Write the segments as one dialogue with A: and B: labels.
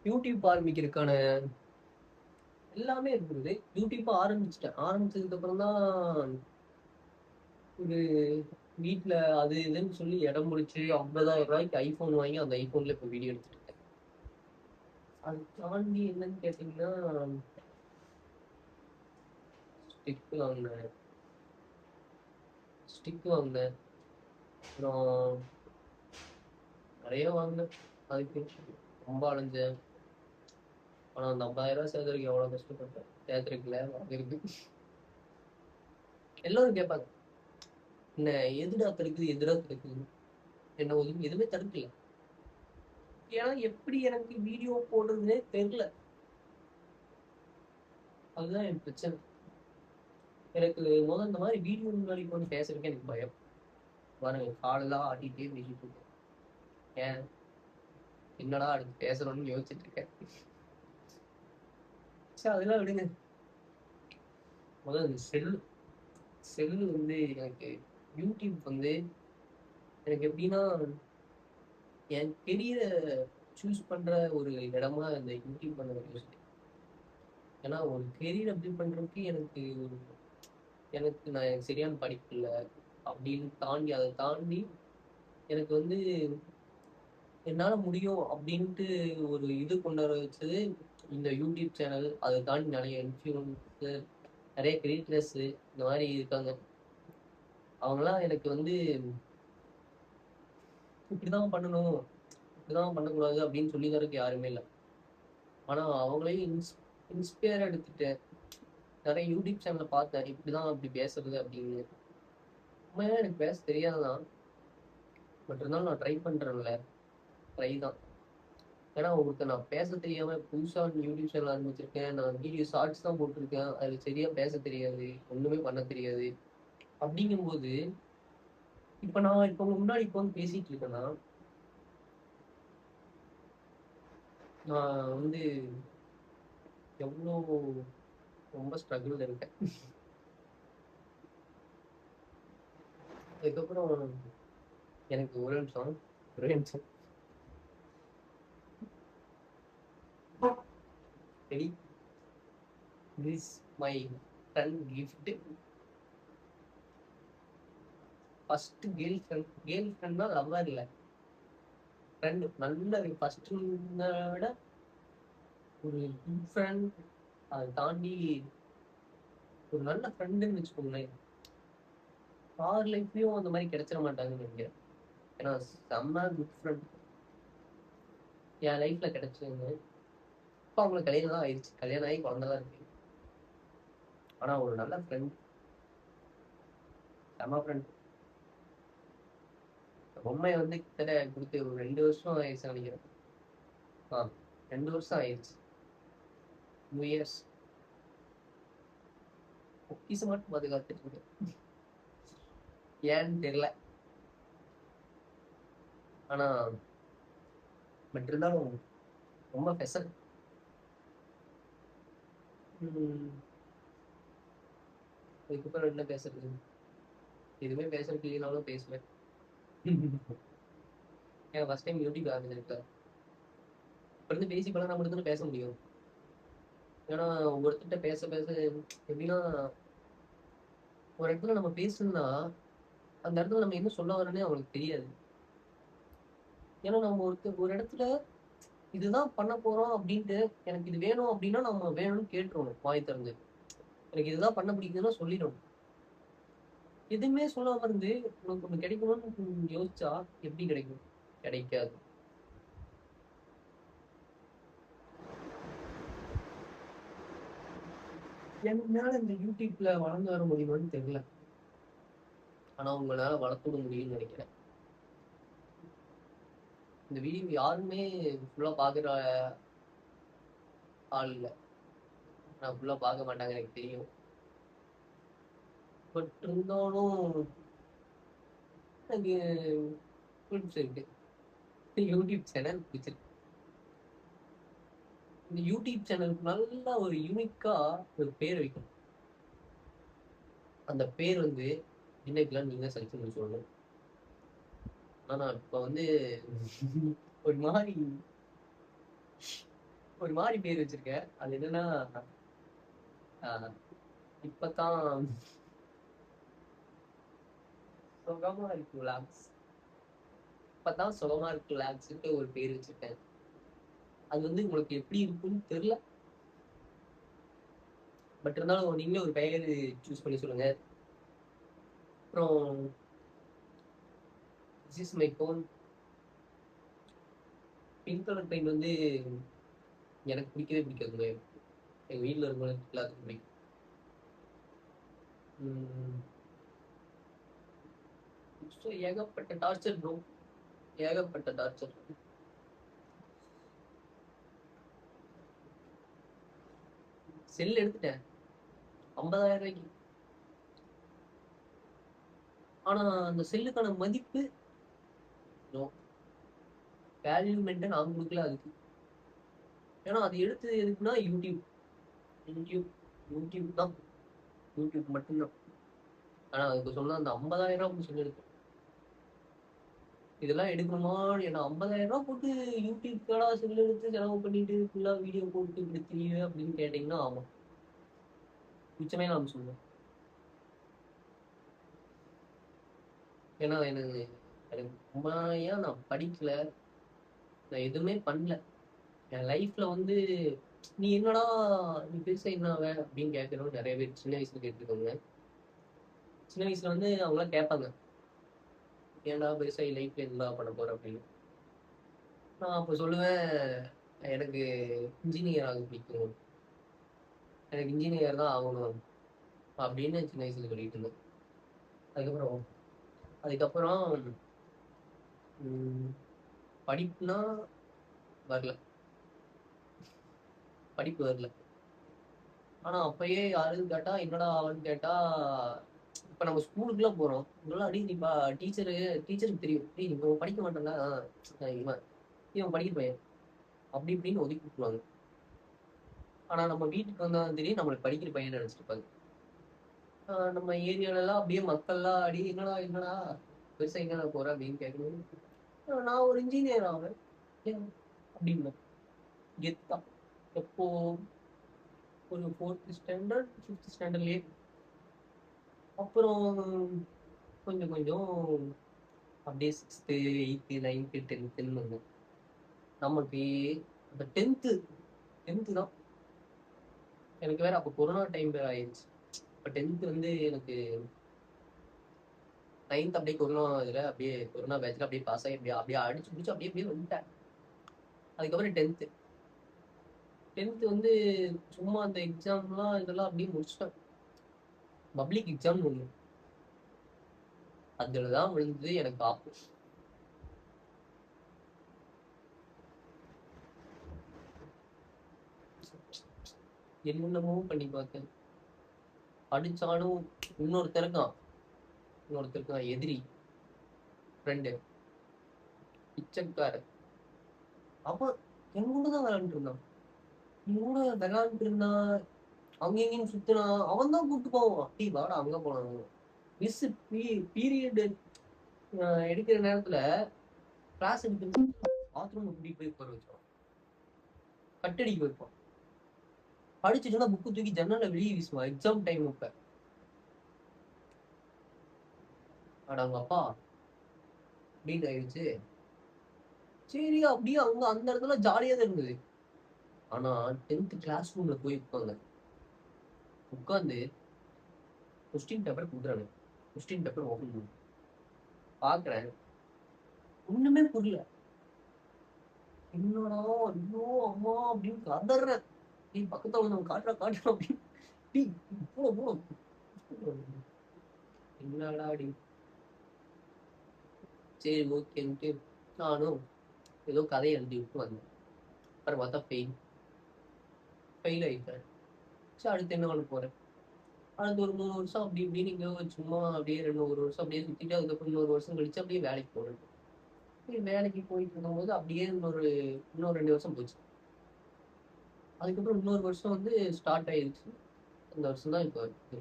A: YouTube ஆரம்பிக்கிறதுக்கான எல்லாமே இருக்குது. YouTube ஆரம்பிச்சிட்டேன். ஆரம்பிச்சதுக்கு அப்புறம் தான் ஒரு வீட்ல அது இதுன்னு சொல்லி இடம் பிடிச்சி 50,000 ரூபாய்க்கு ஐபோன் வாங்கி அந்த ஐபோன்ல இப்போ வீடியோ எடுத்துட்டு இருக்கேன். அது தாண்டி என்னன்னு கேட்டீங்கன்னா ஸ்டிக் வாங்கினேன். அப்புறம் நிறைய வாங்கினேன். அதுக்கு ரொம்ப அலைஞ்சேன். ஆனா அந்த 50,000 சேர்த்துருக்கு எவ்வளவு கஷ்டப்பட்டேன். சேர்த்துருக்குல வாங்கிருக்கு. எல்லாரும் கேட்பாங்க, என்ன எதுடா தடுக்குது எதுடா தடுக்குது, என்ன ஒதுங்க எதுவுமே தடுக்கல. ஏன்னா எப்படி எனக்கு வீடியோ போடுறதுனே தெரியல. அதுதான் என் பிரச்சனை. எனக்கு முதல் இந்த மாதிரி வீடியோ முன்னாடி வந்து பேசுறதுக்கு எனக்கு பயம். பாருங்க காலெல்லாம் ஆட்டிகிட்டே பேசிட்டு இருக்கேன். ஏன் என்னடா அடுத்து பேசணும்னு யோசிச்சுட்டு இருக்கேன். சரி அதெல்லாம் விடுங்க. முதல்ல இந்த செல்லு வந்து எனக்கு யூடியூப் வந்து எனக்கு எப்படின்னா என் கெரியரை சூஸ் பண்ற ஒரு இடமா இந்த யூடியூப் பண்ண யோசிச்சேன். ஏன்னா ஒரு கெரியர் அப்படி பண்றதுக்கு எனக்கு சரியான படிப்பு இல்லை அப்படின்னு தாண்டி அதை தாண்டி எனக்கு வந்து என்னால முடியும் அப்படின்ட்டு ஒரு இது கொண்டு வர வச்சது இந்த யூடியூப் சேனல். அதை தாண்டி நிறைய இன்ஃப்ளூயன்சர், நிறைய கிரியேட்டர்ஸ் இந்த மாதிரி இருக்காங்க. அவங்களாம் எனக்கு வந்து இப்படிதான் பண்ணணும், இப்படிதான் பண்ணக்கூடாது அப்படின்னு சொல்லி தரக்கு யாருமே இல்லை. ஆனா அவங்களையும் இன்ஸ்பயர் எடுத்துட்டேன். நிறைய யூடியூப் சேனலை பார்த்தேன் இப்படிதான் அப்படி பேசுறது அப்படின்னு. உண்மையா எனக்கு பேச தெரியாதுதான், பட் இருந்தாலும் நான் ட்ரை பண்றேன்ல. ட்ரை தான். ஏன்னா ஒருத்தர் நான் பேச தெரியாம புதுசா யூடியூப் சேனல் ஆரம்பிச்சிருக்கேன். நான் வீடியோ ஷார்ட்ஸ் தான் போட்டிருக்கேன். அது சரியா பேச தெரியாது, ஒண்ணுமே பண்ண தெரியாது. அப்படிங்கும்போது இப்ப உங்க முன்னாடி இப்போ வந்து பேசிட்டு இருக்கேன்னா நான் வந்து எவ்வளோ ரொம்ப ஸ்ட்ரகிள் இருக்கேன். அதுக்கப்புறம் எனக்கு ஒரு நிமிஷம் ready. This my friend gift. First girl ஃப்ரெண்ட்னா லவ்வர் இல்லை, ஃப்ரெண்ட். நல்ல ஃபர்ஸ்ட் விட ஒரு குட் ஃப்ரெண்ட். அதை தாண்டி ஒரு நல்ல ஃப்ரெண்டுன்னு வச்சுக்கோங்களேன். யார் லைஃப்லயும் அந்த மாதிரி கிடைச்சிட மாட்டாங்கன்னு நினைக்கிறேன். ஏன்னா செம்ம குட் ஃப்ரெண்ட் என் லைஃப்ல கிடைச்சவங்க. இப்போ அவங்களுக்கு கல்யாணம் தான் ஆயிடுச்சு, கல்யாணம் ஆகி குழந்தை தான் இருக்கு. ஆனா ஒரு நல்ல ஃப்ரெண்ட், செம்ம ஃப்ரெண்ட். பொம்மையை வந்து கிட்டத்தட்ட கொடுத்து ஒரு 2 வருஷம் ஆயிடுச்சு நினைக்கிறேன். ஆ 2 வருஷம் ஆயிடுச்சு, 2 இயர்ஸ். பொக்கிசு மட்டும் பாதுகாத்துட்டு இருக்கேன். ஏன்னு தெரியல. ஆனா பட் இருந்தாலும் ரொம்ப ஸ்பெஷல். அதுக்கப்புறம் என்ன பேசுறது, எதுவுமே பேசுறதுக்கு இல்லைனாலும் பேசுவேன். ஏன் ஃபர்ஸ்ட் டைம் யூடியூப் ஆரம்பிச்சிருக்கேன். இப்ப இருந்து பேசி பழகினா மட்டும்தானே பேச முடியும். ஏன்னா ஒருத்தர்கிட்ட பேச பேச எப்படின்னா ஒரு இடத்துல நம்ம பேசணும்னா அந்த இடத்துல நம்ம என்ன சொல்ல வரோன்னே அவங்களுக்கு தெரியாது. ஏன்னா நம்ம ஒரு இடத்துல இதுதான் பண்ண போறோம் அப்படின்ட்டு எனக்கு இது வேணும் அப்படின்னா நம்ம வேணும்னு கேட்டுருவோம் வாய் திறந்து. எனக்கு இதுதான் பண்ண பிடிக்குதுன்னா சொல்லிடணும். எதுவுமே சொல்லாம இருந்து உனக்கு ஒண்ணு கிடைக்கணும்னு யோசிச்சா எப்படி கிடைக்கும்? கிடைக்காது. என்னால இந்த யூடியூப்ல வளர்ந்து வர முடியுமான்னு தெரியல. ஆனா உங்களால வளர்த்து விட முடியும்னு நினைக்கிறேன். இந்த வீடியோ யாருமே ஃபுல்லா பாக்குற ஆள் இல்லை. நான் ஃபுல்லா பார்க்க மாட்டாங்க எனக்கு தெரியும். பட் இருந்தாலும் எனக்கு பிடிச்சிருக்கு. யூடியூப் சேனல் பிடிச்சிருக்கு. இந்த யூடியூப் சேனலுக்கு நல்லா ஒரு யூனிக்கா ஒரு பேர் வைக்கணும். அந்த பேர் வந்து என்னைக்குலாம் நீங்க செலக்ட் பண்ணி சொல்லணும். ஆனா இப்ப வந்து ஒரு மாதிரி ஒரு மாதிரி பேர் வச்சிருக்கேன். அது என்னன்னா இப்பதான் சுகமா இருக்கு லாக்ஸ். இப்பதான் சுகமா இருக்கு லாக்ஸ்ட்டு ஒரு பேர் வச்சிருக்கேன். அது வந்து உங்களுக்கு எப்படி இருக்குன்னு தெரியல. பட் இருந்தாலும் நீங்களே ஒரு பெயர் சூஸ் பண்ணி சொல்லுங்க. அப்புறம் this is my phone. Pink colour paint வந்து எனக்கு பிடிக்கவே பிடிக்காதுங்க. எங்கள் வீட்டில் இருக்கவங்களுக்கு எல்லாத்துக்கும் பிடிக்கும். ஏகப்பட்ட டார்ச்சர் ப்ரோ, ஏகப்பட்ட டார்ச்சர். செல் எடுத்துட்டேன் 50,000 ரூபாய்க்கு. ஆனா அந்த செல்லுக்கான மதிப்பு வேல்யூ மெயின்டைன் நான் கொடுக்கல அதுக்கு. ஏன்னா அது எடுத்து எதுக்குன்னா யூடியூப் யூடியூப் யூடியூப் தான், யூடியூப் மட்டும்தான். ஆனா அதுக்கு சொன்னா அந்த 50,000 ரூபாய் சொல்லி எடுத்தேன். இதெல்லாம் எடுக்கணுமா? ஏன்னா 50,000 ரூபாய் போட்டு யூடியூப்கான செல் எடுத்து செலவு பண்ணிட்டு ஃபுல்லா வீடியோ போட்டு இப்படி தெரியுது அப்படின்னு கேட்டீங்கன்னா ஆமா, மிச்சமே நான் சொல்லுவேன். ஏன்னா எனக்கு எனக்கு உண்மையா நான் படிக்கல, நான் எதுவுமே பண்ணல. என் லைஃப்ல வந்து நீ என்னடா நீ பெருசா என்ன அப்படின்னு கேட்கறோம் நிறைய பேர் சின்ன வயசுல கேட்டுருக்காங்க. சின்ன வயசுல வந்து அவங்களாம் கேட்பாங்க, ஏன்டா பெருசா லைஃப்ல என்ன பண்ண போற அப்படின்னு. நான் அப்ப சொல்லுவேன், எனக்கு இன்ஜினியர் ஆக பிடிக்கும், எனக்கு இன்ஜினியர் தான் ஆகணும் அப்படின்னு சின்ன வயசுல சொல்லிட்டு இருந்தேன். அதுக்கப்புறம் அதுக்கப்புறம் படிப்புனா வரல, படிப்பு வரல. ஆனா அப்பயே யாருன்னு கேட்டா என்னடா ஆகுன்னு கேட்டா, இப்ப நம்ம ஸ்கூலுக்குலாம் போறோம், இதெல்லாம் அடி நீப்பா டீச்சருக்கு தெரியும், நீ படிக்க மாட்டேன்ல, இவன் இவன் படிக்கிற பையன் அப்படி இப்படின்னு ஒதுக்கி விட்டுருவாங்க. ஆனா நம்ம வீட்டுக்கு வந்தா தெரியும் நம்மளுக்கு படிக்கிற பையன் நினைச்சிருப்பாங்க. நம்ம ஏரியால எல்லாம் அப்படியே மக்கள்லாம் அடி என்னடா என்னடா பெருசா எங்க போற அப்படின்னு கேட்கணும். நான் ஒரு இன்ஜினியர் ஆவேன் அப்படின்னு கெத்தா. எப்போ ஒரு 4th ஸ்டாண்டர்ட் 5th ஸ்டாண்டர்ட்லயே. அப்புறம் கொஞ்சம் கொஞ்சம் அப்படியே 6th 8th 9th 10th வந்து நமக்கு அந்த 10th தான். எனக்கு வேற அப்போ கொரோனா டைம் வேற ஆயிடுச்சு. இப்போ 10th வந்து எனக்கு 9th அப்படியே கொரோனா இதுல அப்படியே கொரோனா பேட்ச்ல அப்படியே பாஸ் ஆகி அப்படியே அப்படியே அடிச்சு முடிச்சு அப்படியே அப்படியே வந்துட்டேன். அதுக்கப்புறம் 10th வந்து சும்மா அந்த எக்ஸாம்லாம் இதெல்லாம் அப்படியே முடிச்சிட்டேன். பப்ளிக் எக்ஸாம் ஒண்ணு, அதுலதான் விழுந்து எனக்கு ஆப்பு. என்னென்னமோ பண்ணி பார்த்தேன், படிச்சாலும் இன்னொருத்தருக்கான் எதிரி ஃப்ரெண்டு பிச்சைக்காரன். அவன் என் கூட தான் விளையாண்டு இருந்தான், என் கூட விளையாண்டு இருந்தான், அங்க எங்கேயும் சுத்தினான். அவன் தான் கூப்பிட்டு போவான், டீ வாடா அங்க போனான். மிஸ் பீரியட் எடுக்கிற நேரத்துல கிளாஸ் எடுத்து பாத்ரூம் கூட்டிட்டு போய் உட்கார வச்சோம், கட்டடிக்கு வைப்போம். படிச்சுட்டுனா புக்கு தூக்கி ஜன்னல்ல வெளியே வீசுவான் எக்ஸாம் டைம். இப்ப அவங்க அப்பா அப்படின்னு ஆயிடுச்சு. சரி அப்படியே அவங்க அந்த இடத்துல ஜாலியா தான் இருந்தது. ஆனா 10th கிளாஸ் ரூம்ல போய் உட்காந்து கொஸ்டின் பேப்பர் கொடுக்குறாங்க. கொஸ்டின் பேப்பர் ஓபன் பண்ணி பாக்குறேன், ஒண்ணுமே புரியல. என்னடா ஐயோ அம்மா அப்படின்னு கதறேன். நீ பக்கத்துல வந்து நம்ம காட்டுறா அப்படின்னு போ என்னடா அப்படி. சரி ஓகேன்ட்டு நானும் ஏதோ கதையை எழுதி விட்டு வந்தேன். அப்புறம் பார்த்தா ஃபெயில் ஆயிட்டேன். சரி அடுத்து என்ன பண்ண போறேன், அடுத்து ஒரு 3 வருஷம் அப்படி இப்படின்னு இங்க சும்மா அப்படியே 1 வருஷம் அப்படியே சுத்திட்டு அதுக்கப்புறம் 1 வருஷம் கழிச்சு அப்படியே வேலைக்கு போனேன். வேலைக்கு போயிட்டு இருக்கும்போது அப்படியே இன்னொரு 2 வருஷம் போச்சு. அதுக்கப்புறம் இன்னொரு வருஷம் வந்து ஸ்டார்ட் ஆயிடுச்சு. அந்த வருஷம் தான் இப்போ இருக்கு.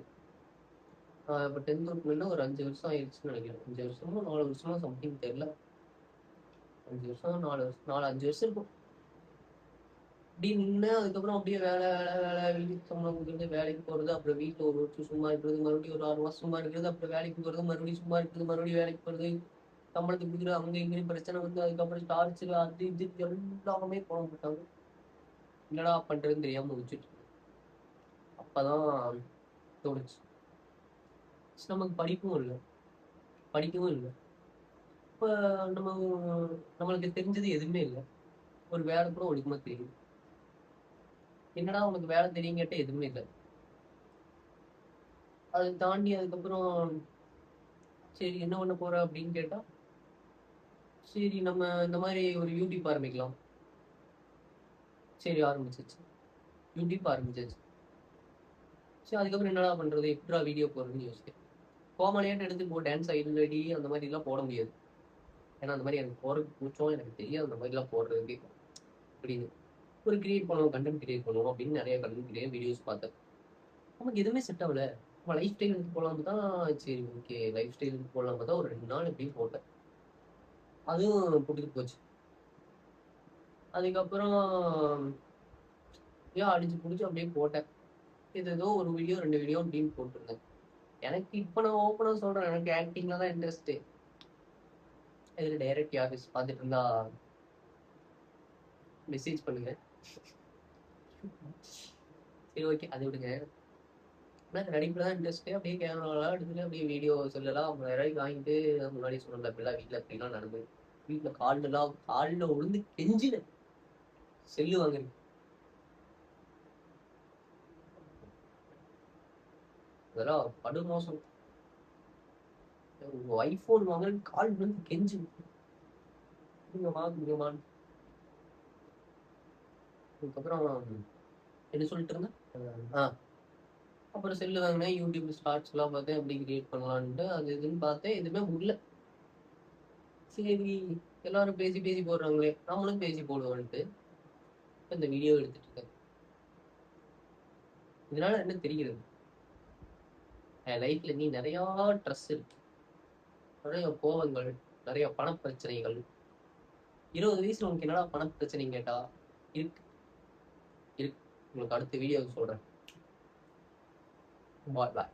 A: இப்போ 10th முடியும்னா ஒரு 5 வருஷம் ஆயிடுச்சுன்னு நினைக்கிறேன். 5 வருஷமோ 4 வருஷமோ சம்திங் தெரியல. 5 வருஷம் 4 வருஷம் 4 5 வருஷம் இருக்கும். இப்படி நின்று அதுக்கப்புறம் அப்படியே வேலை வேலை வேலை வீட்டுக்கு சம்பளம் கொடுக்குறது, வேலைக்கு போகிறது, அப்புறம் வீட்டில் ஒரு வருஷம் சும்மா இருக்கிறது, மறுபடியும் ஒரு 6 மாதம் சும்மா இருக்கிறது, அப்புறம் வேலைக்கு போகிறது, மறுபடியும் சும்மா இருக்கிறது, மறுபடியும் வேலைக்கு போகிறது, சம்பளத்துக்கு கொடுக்குறது, அங்கே இங்கேயும் பிரச்சனை வந்து அதுக்கப்புறம் டார்ச்சர் அது இது எல்லாமே போக மாட்டாங்க. என்னடா பண்ணுறதுன்னு தெரியாமல் முடிச்சுட்டு அப்பதான் தோணுச்சு, நமக்கு படிப்பும் இல்லை, படிக்கவும் இல்லை. இப்போ நம்ம நம்மளுக்கு தெரிஞ்சது எதுவுமே இல்லை. ஒரு வேலை கூட ஒழுக்கமா தெரியும். என்னடா உனக்கு வேலை தெரியும் கேட்டால் எதுவுமே இல்லை. அதை தாண்டி அதுக்கப்புறம் சரி என்ன பண்ண போற அப்படின்னு கேட்டா, சரி நம்ம இந்த மாதிரி ஒரு யூடியூப் ஆரம்பிக்கலாம். சரி ஆரம்பிச்சிச்சு, யூடியூப் ஆரம்பிச்சிச்சு. சரி அதுக்கப்புறம் என்னடா பண்றது, எப்படா வீடியோ போடுறதுன்னு யோசிச்சேன். கோமாளியாட்டு எடுத்து போ, டான்ஸ் ஐடி அந்த மாதிரி எல்லாம் போட முடியாது. ஏன்னா அந்த மாதிரி எனக்கு போறதுக்கு கூச்சம், எனக்கு தெரியாது அந்த மாதிரிலாம் போடுறதுக்கு அப்படின்னு. ஒரு கிரியேட் பண்ணுவோம், கண்டென்ட் கிரியேட் பண்ணுவோம் அப்படின்னு நிறைய கண்டென்ட் கிரியேட் வீடியோஸ் பார்த்தேன். நமக்கு எதுவுமே செட் ஆகல. நம்ம லைஃப் ஸ்டைலுக்கு போகலான்னு தான். சரி ஓகே லைஃப் ஸ்டைலுக்கு போகலான்னு தான் ஒரு 2 நாள் எப்படின்னு போட்டேன். அதுவும் போட்டுட்டு போச்சு. அதுக்கப்புறம் ஏன் அடிச்சு பிடிச்சி அப்படியே போட்டேன். இது ஏதோ ஒரு வீடியோ 2 வீடியோ அப்படின்னு போட்டிருந்தேன். எனக்கு இப்போ நான் ஓப்பனா சொல்றேன், எனக்கு ஆக்டிங்ல தான் இன்ட்ரெஸ்ட். இதில் டைரக்ட் ஆஃபீஸ் பார்த்துட்டு இருந்தா மெசேஜ் பண்ணுங்க. சரி ஓகே அதை விடுங்க. ஆனால் நடிப்பில் தான் இன்ட்ரெஸ்ட்டு. அப்படியே கேமராலாம் எடுத்துட்டு அப்படியே வீடியோ சொல்லலாம் 50,000 வாங்கிட்டு முன்னாடி சொன்னல அப்படிலாம் வீட்டில் அப்படிலாம் நடந்தது. வீட்டில் காலில் விழுந்து கெஞ்சினேன் செல்லு வாங்குறேன். அதெல்லாம் படுமோசம். ஐபோன் வாங்குறேன் கால் விழுந்து கெஞ்சு கொடுங்கம்மான்னு. அதுக்கப்புறம் என்ன சொல்லிட்டு இருந்தேன். அப்புறம் செல்லு வாங்கினேன், யூடியூப் ஷார்ட்ஸ் எல்லாம் பார்த்தேன் எப்படி கிரியேட் பண்ணலான்ட்டு. அது இதுன்னு பார்த்தேன், எதுவுமே முடியல. சரி எல்லாரும் பேசி பேசி போடுறாங்களே நம்மளும் பேசி போடுவோன்ட்டு இந்த வீடியோ எடுத்துட்டு இருக்கேன். இதனால என்ன தெரிகிறது, என் லைஃப்ல நீ நிறைய ஸ்ட்ரெஸ் இருக்கு, நிறைய கோவங்கள், நிறைய பண பிரச்சனைகள். 20 வயசுல உனக்கு என்னடா பண பிரச்சனைன்னு கேட்டா இருக்கு. இருக்கு, உங்களுக்கு அடுத்த வீடியோ சொல்றேன். பாய் பாய்.